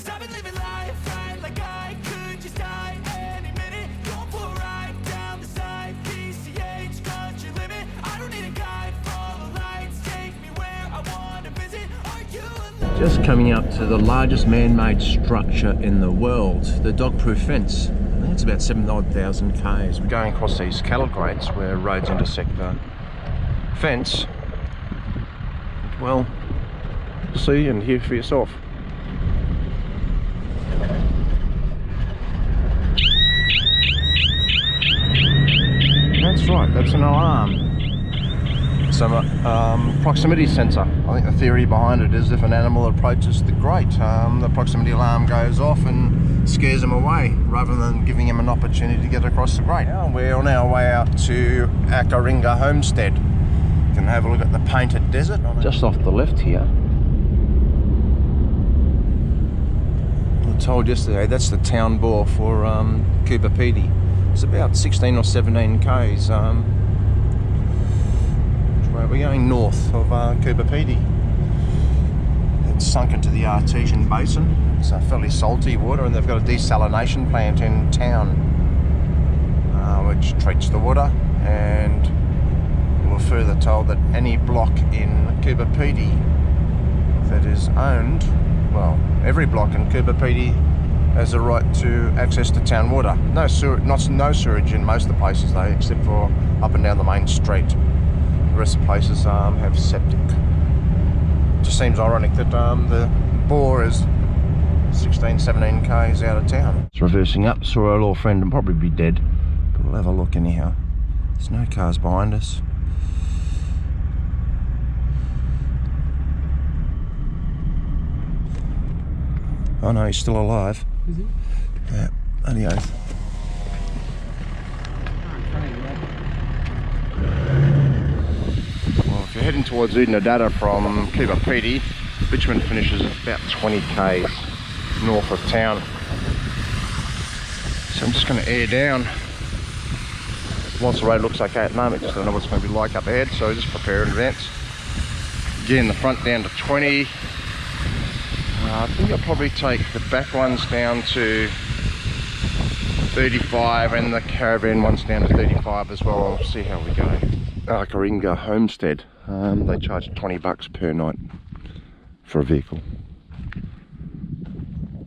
'cause I've been living life right like I could just die any minute. Going for a ride down the side, PCH, country limit. I don't need a guide, follow lights, take me where I want to visit. Are you alone? Just coming up to the largest man-made structure in the world, the dog-proof fence. I think it's about 7,000 k's. We're going across these cattle grades where roads intersect the fence. Well, see and hear for yourself. That's right, that's an alarm. It's a proximity sensor. I think the theory behind it is if an animal approaches the grate, the proximity alarm goes off and scares them away rather than giving them an opportunity to get across the grate. Now we're on our way out to Akaringa Homestead. You can have a look at the painted desert. Just off the left here. I told yesterday that's the town bore for Coober Pedy. It's about 16 or 17 k's. We're going north of Coober Pedy. It's sunk into the artesian basin. It's a fairly salty water, and they've got a desalination plant in town which treats the water. And we were further told that any block in Coober Pedy that is owned, well, every block in Coober Pedy has a right to access to town water. No sewage in most of the places though, except for up and down the main street. The rest of the places have septic. It just seems ironic that the bore is 16, 17 k's out of town. It's reversing up, saw our little friend and probably be dead, but we'll have a look anyhow. There's no cars behind us. Oh no, he's still alive. Is he? Yeah, bloody oath. Well, if you're heading towards Oodnadatta from Coober Pedy, Richmond finishes at about 20 k's north of town. So I'm just going to air down. Once the road looks okay at the moment, just don't know what it's going to be like up ahead, so just prepare in advance. Again, the front down to 20. I think I'll probably take the back ones down to 35 and the caravan ones down to 35 as well. I'll see how we go. Akaringa Homestead, they charge $20 per night for a vehicle.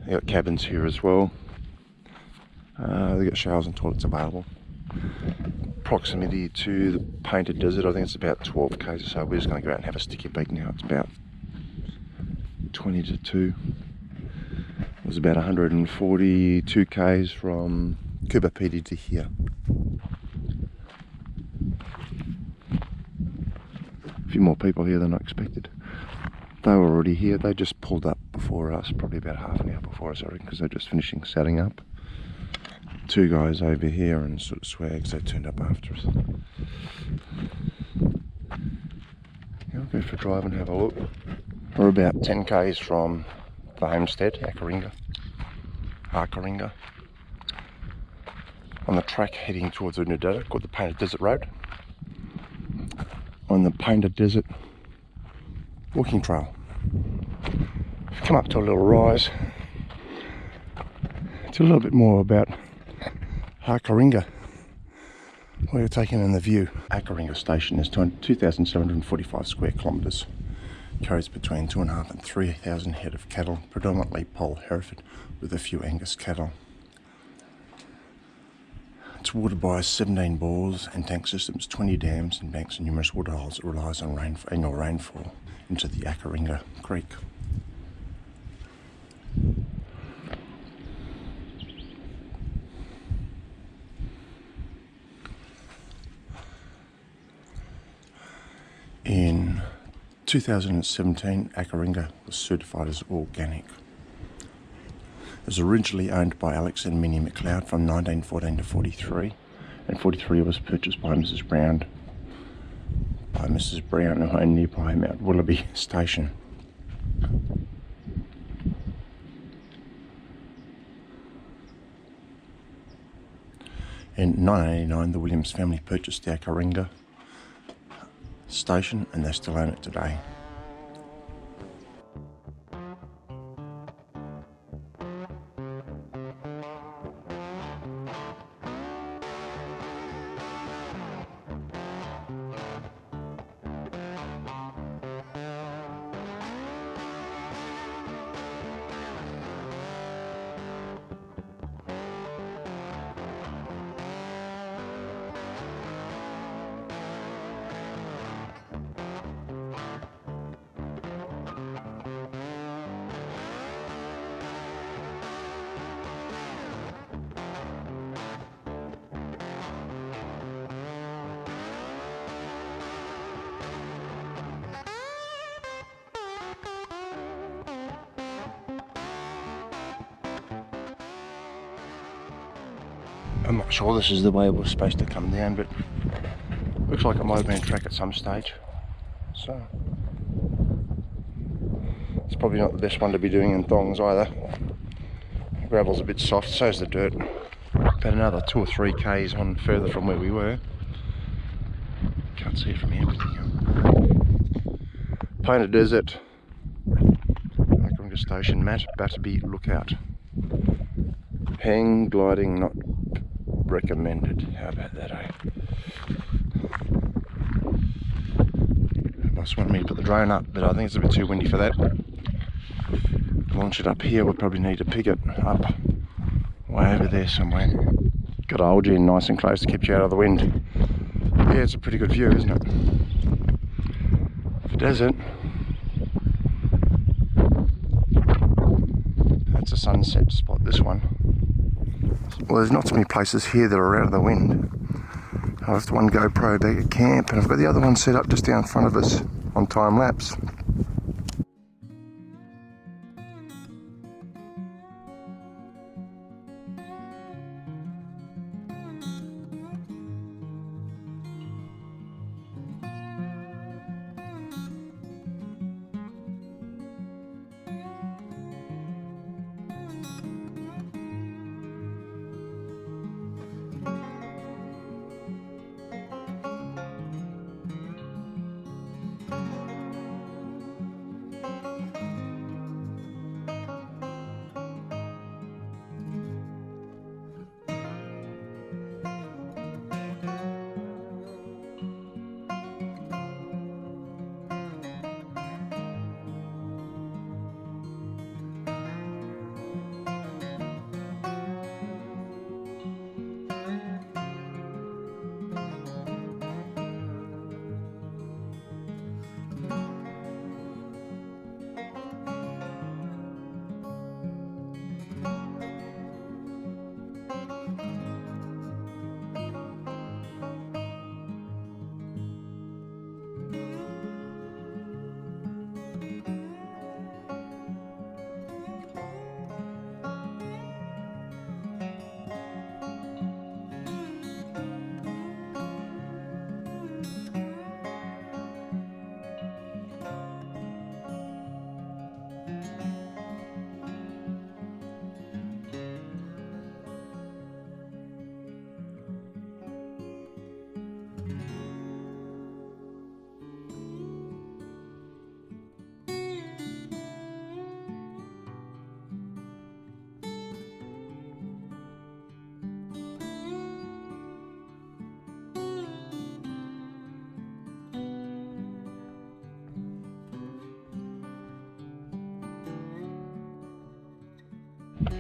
They got cabins here as well. They got showers and toilets available. Proximity to the painted desert, I think it's about 12 k's or so. We're just going to go out and have a sticky peek now. It's about 20 to 2. It was about 142 k's from Coober Pedy to here. A few more people here than I expected. They were already here. They just pulled up before us, probably about half an hour before us, I reckon, because they're just finishing setting up. Two guys over here and sort of swags, they turned up after us. Yeah, I'll go for a drive and have a look. We're about 10 k's from the homestead, Akaringa. On the track heading towards Oodnadatta, called the Painted Desert Road. On the Painted Desert walking trail. We've come up to a little rise. It's a little bit more about Akaringa. We're taking in the view. Akaringa station is 2,745 square kilometres. Carries between 2,500 and 3,000 head of cattle, predominantly Poll Hereford with a few Angus cattle. It's watered by 17 bores and tank systems, 20 dams and banks and numerous waterholes. It relies on annual rainfall into the Akaringa Creek. In 2017, Akaringa was certified as organic. It was originally owned by Alex and Minnie McLeod from 1914 to 43, and 43 was purchased by Mrs. Brown, who owned nearby Mount Willoughby Station. In 1989, the Williams family purchased the Akaringa station and they still own it today. I'm not sure this is the way we're supposed to come down, but looks like it might have been a track at some stage. So it's probably not the best one to be doing in thongs either. The gravel's a bit soft, so's the dirt. About another 2 or 3 k's on further from where we were. Can't see it from here. Painted Desert, Station, Matt Batterby Lookout. Hang gliding not recommended. How about that, eh? Must want me to put the drone up, but I think it's a bit too windy for that. Launch it up here, we'll probably need to pick it up way over there somewhere. Got to hold you in nice and close to keep you out of the wind. Yeah, it's a pretty good view, isn't it? If it doesn't, that's a sunset spot, this one. Well, there's not so many places here that are out of the wind. I've left one GoPro back at camp, and I've got the other one set up just down in front of us on time lapse.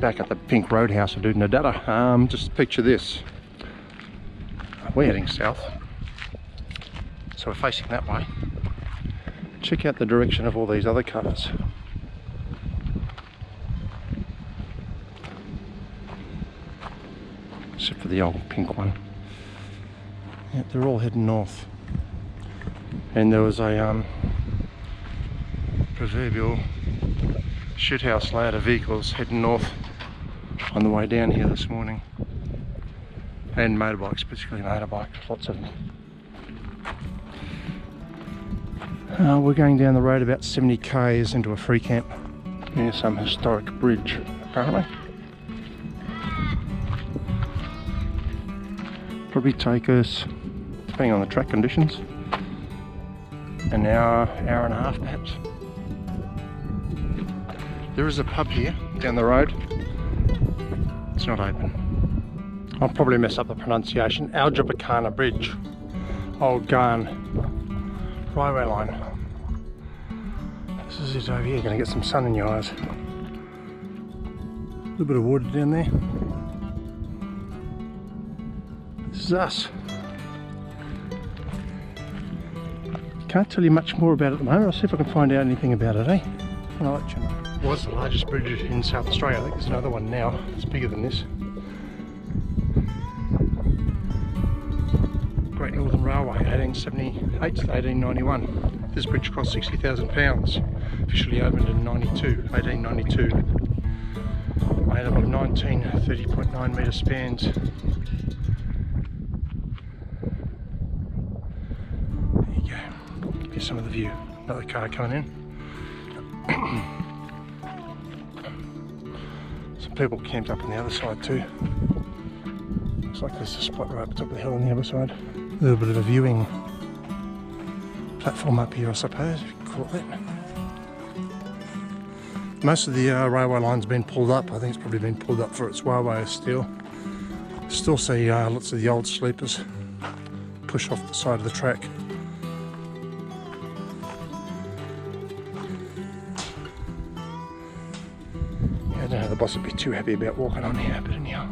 Back at the pink roadhouse at Oodnadatta. Just picture this. We're heading south, so we're facing that way. Check out the direction of all these other colours. Except for the old pink one. Yep, they're all heading north. And there was a proverbial shithouse layout of vehicles heading north on the way down here this morning, and motorbikes, particularly motorbikes, lots of them. We're going down the road about 70 k's into a free camp near some historic bridge, apparently. Probably take us, depending on the track conditions, an hour, hour and a half perhaps. There is a pub here down the road. It's not open. I'll probably mess up the pronunciation. Algebuckina Bridge. Old Ghan railway line. This is it over here. Gonna get some sun in your eyes. A little bit of water down there. This is us. Can't tell you much more about it at the moment. I'll see if I can find out anything about it, eh? And I'll let you know. It was the largest bridge in South Australia. I think there's another one now. It's bigger than this. Great Northern Railway, 1878 to 1891. This bridge cost £60,000. Officially opened in 1892. Made up of 9 19 30.9 metre spans. There you go. Give you some of the view. Another car coming in. Some people camped up on the other side too. Looks like there's a spot right up the top of the hill on the other side. A little bit of a viewing platform up here, I suppose, if you can call it that. Most of the railway line's been pulled up. I think it's probably been pulled up for its railway steel. Still see lots of the old sleepers push off the side of the track. Yeah, I don't know, the boss would be too happy about walking on here, but anyhow.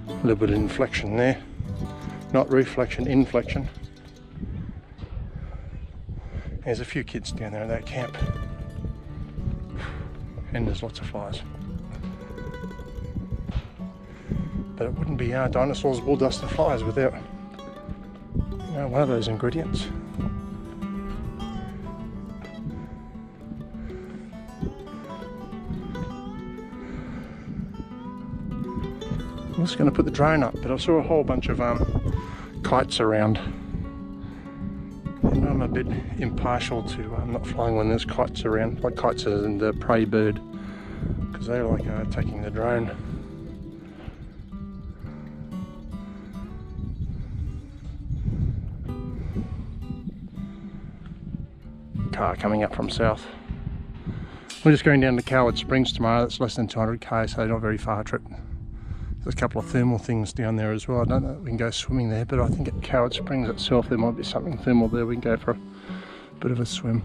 A little bit of inflection there, not reflection, inflection. There's a few kids down there at that camp, and there's lots of flies. But it wouldn't be Dinosaurs, Bulldust and flies without one of those ingredients. I was going to put the drone up, but I saw a whole bunch of kites around, and I'm a bit impartial to not flying when there's kites around, like kites and the prey bird, because they like taking the drone. Car coming up from south. We're just going down to Coward Springs tomorrow. That's less than 200k, so not a very far trip. There's a couple of thermal things down there as well. I don't know if we can go swimming there, but I think at Coward Springs itself there might be something thermal there. We can go for a bit of a swim.